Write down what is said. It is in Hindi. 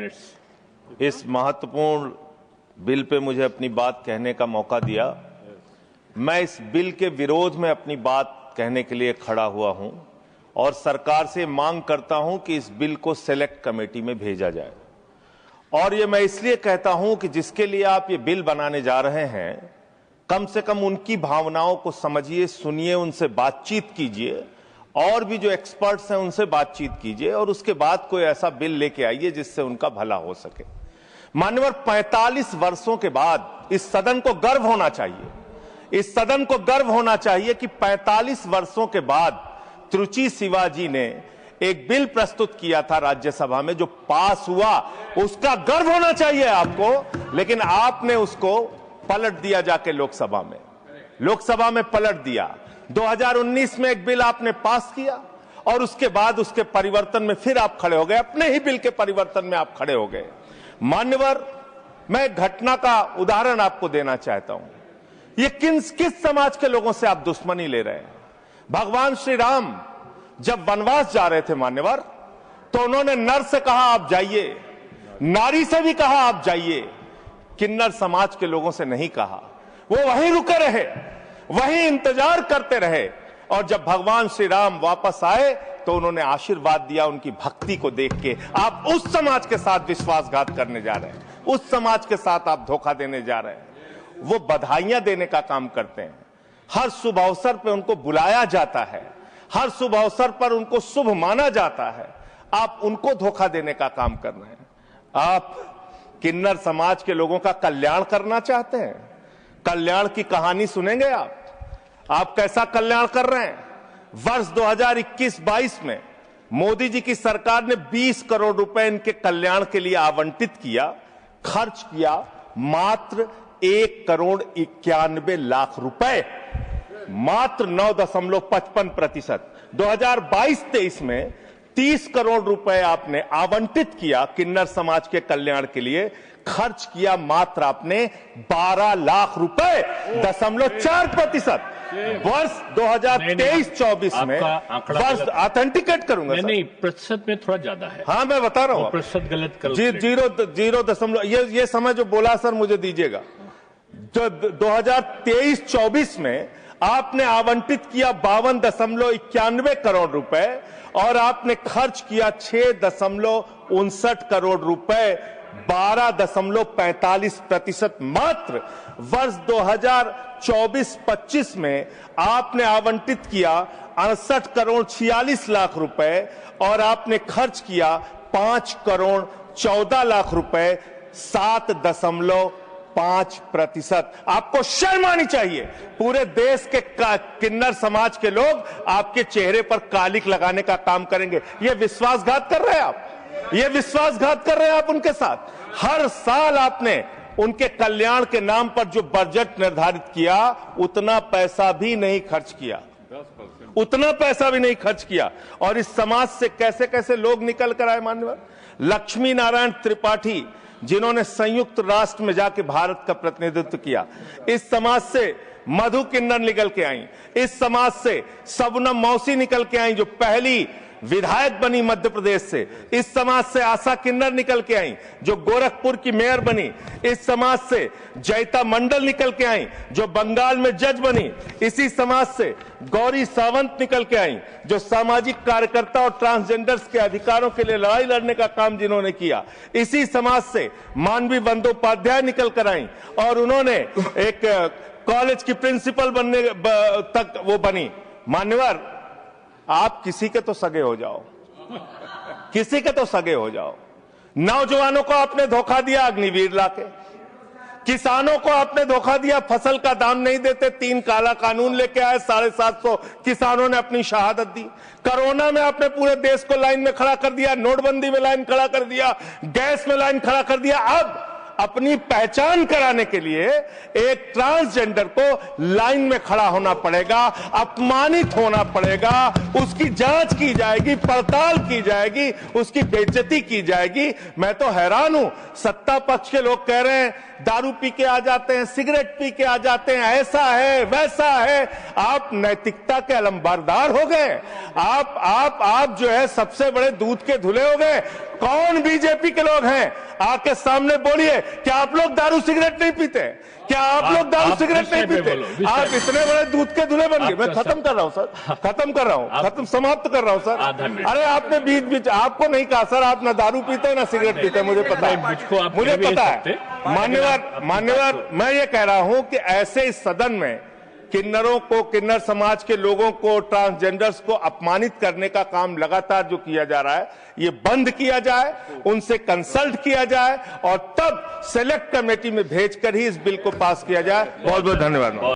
minutes. इस महत्वपूर्ण बिल पे मुझे अपनी बात कहने का मौका दिया। मैं इस बिल के विरोध में अपनी बात कहने के लिए खड़ा हुआ हूं और सरकार से मांग करता हूं कि इस बिल को सेलेक्ट कमेटी में भेजा जाए। और ये मैं इसलिए कहता हूं कि जिसके लिए आप ये बिल बनाने जा रहे हैं, कम से कम उनकी भावनाओं को समझिए, सुनिए, उनसे बातचीत कीजिए और भी जो एक्सपर्ट्स हैं उनसे बातचीत कीजिए और उसके बाद कोई ऐसा बिल लेके आइए जिससे उनका भला हो सके। मान्यवर, 45 वर्षों के बाद इस सदन को गर्व होना चाहिए, इस सदन को गर्व होना चाहिए कि 45 वर्षों के बाद त्रुचि शिवाजी ने एक बिल प्रस्तुत किया था राज्यसभा में जो पास हुआ, उसका गर्व होना चाहिए आपको। लेकिन आपने उसको पलट दिया जाके लोकसभा में पलट दिया। 2019 में एक बिल आपने पास किया और उसके बाद उसके परिवर्तन में फिर आप खड़े हो गए, अपने ही बिल के परिवर्तन में आप खड़े हो गए। मान्यवर, मैं एक घटना का उदाहरण आपको देना चाहता हूं। ये किस समाज के लोगों से आप दुश्मनी ले रहे हैं? भगवान श्री राम जब वनवास जा रहे थे मान्यवर, तो उन्होंने नर से कहा आप जाइए, नारी से भी कहा आप जाइए, किन्नर समाज के लोगों से नहीं कहा। वो वहीं रुके रहे, वहीं इंतजार करते रहे और जब भगवान श्री राम वापस आए तो उन्होंने आशीर्वाद दिया उनकी भक्ति को देख के। आप उस समाज के साथ विश्वासघात करने जा रहे हैं, उस समाज के साथ आप धोखा देने जा रहे हैं। वो बधाइयां देने का काम करते हैं, हर शुभ अवसर पर उनको बुलाया जाता है, हर शुभ अवसर पर उनको शुभ माना जाता है। आप उनको धोखा देने का काम कर रहे हैं। आप किन्नर समाज के लोगों का कल्याण करना चाहते हैं? कल्याण की कहानी सुनेंगे आप कैसा कल्याण कर रहे हैं? वर्ष 2021-22 में मोदी जी की सरकार ने 20 करोड़ रुपए इनके कल्याण के लिए आवंटित किया, खर्च किया मात्र 1,91,00,000 रुपए, मात्र 9.55%। 2022-23 में 30 करोड़ रुपए आपने आवंटित किया किन्नर समाज के कल्याण के लिए, खर्च किया मात्र आपने 12 लाख रुपए, 0.4%। वर्ष 2023-24 में वर्ष ऑथेंटिकेट करूंगा नहीं, प्रतिशत में थोड़ा ज्यादा है। हाँ, मैं बता रहा हूं, प्रतिशत गलत करो। 0.0 ये समय जो बोला सर मुझे दीजिएगा। जो 2023-24 में आपने आवंटित किया 52.91 करोड़ रुपए और आपने खर्च किया 6.59 करोड़ रुपए, 12.45% मात्र। वर्ष 2024-25 में आपने आवंटित किया 68 करोड़ 46 लाख रुपए और आपने खर्च किया 5 करोड़ 14 लाख रुपए, 7.5%। आपको शर्म आनी चाहिए। पूरे देश के किन्नर समाज के लोग आपके चेहरे पर कालिक लगाने का काम करेंगे। ये विश्वासघात कर रहे हैं आप, ये विश्वासघात कर रहे हैं आप उनके साथ। हर साल आपने उनके कल्याण के नाम पर जो बजट निर्धारित किया, उतना पैसा भी नहीं खर्च किया, उतना पैसा भी नहीं खर्च किया। और इस समाज से कैसे कैसे लोग निकल कर आए मान्यवर। लक्ष्मी नारायण त्रिपाठी, जिन्होंने संयुक्त राष्ट्र में जाके भारत का प्रतिनिधित्व किया, इस समाज से मधु किन्नर निकल के आई, इस समाज से सबनम मौसी निकल के आई जो पहली विधायक बनी मध्य प्रदेश से, इस समाज से आशा किन्नर निकल के आई जो गोरखपुर की मेयर बनी, इस समाज से जयता मंडल निकल के आई जो बंगाल में जज बनी, इसी समाज से गौरी सावंत निकल के आई जो सामाजिक कार्यकर्ता और ट्रांसजेंडर्स के अधिकारों के लिए लड़ाई लड़ने का काम जिन्होंने किया, इसी समाज से मानवी बंदोपाध्याय निकल कर आई और उन्होंने एक कॉलेज की प्रिंसिपल बनने तक वो बनी। मान्यवर, आप किसी के तो सगे हो जाओ, किसी के तो सगे हो जाओ। नौजवानों को आपने धोखा दिया अग्निवीर लाके, किसानों को आपने धोखा दिया, फसल का दाम नहीं देते, 3 काला कानून लेके आए, 750 किसानों ने अपनी शहादत दी। कोरोना में आपने पूरे देश को लाइन में खड़ा कर दिया, नोटबंदी में लाइन खड़ा कर दिया, गैस में लाइन खड़ा कर दिया। अब अपनी पहचान कराने के लिए एक ट्रांसजेंडर को लाइन में खड़ा होना पड़ेगा, अपमानित होना पड़ेगा, उसकी जांच की जाएगी, पड़ताल की जाएगी, उसकी बेइज्जती की जाएगी। मैं तो हैरान हूं, सत्ता पक्ष के लोग कह रहे हैं दारू पी के आ जाते हैं, सिगरेट पी के आ जाते हैं, ऐसा है वैसा है। आप नैतिकता के अलंबरदार हो गए। आप जो है सबसे बड़े दूध के धुले हो गए। कौन बीजेपी के लोग हैं, आके सामने बोलिए। क्या आप लोग दारू सिगरेट नहीं पीते? क्या आप लोग दारू सिगरेट नहीं पीते? आप इतने बड़े दूध के धुले बन गए। मैं खत्म कर रहा हूं सर, समाप्त कर रहा हूं सर। अरे आपने बीच आपको नहीं कहा सर, आप ना दारू पीते ना सिगरेट पीते, मुझे पता है, मुझे पता है। मान्यवर, मैं ये कह रहा हूं कि ऐसे इस सदन में किन्नरों को, किन्नर समाज के लोगों को, ट्रांसजेंडर्स को अपमानित करने का काम लगातार जो किया जा रहा है, ये बंद किया जाए, उनसे कंसल्ट किया जाए और तब सेलेक्ट कमेटी में भेजकर ही इस बिल को पास किया जाए। बहुत बहुत धन्यवाद।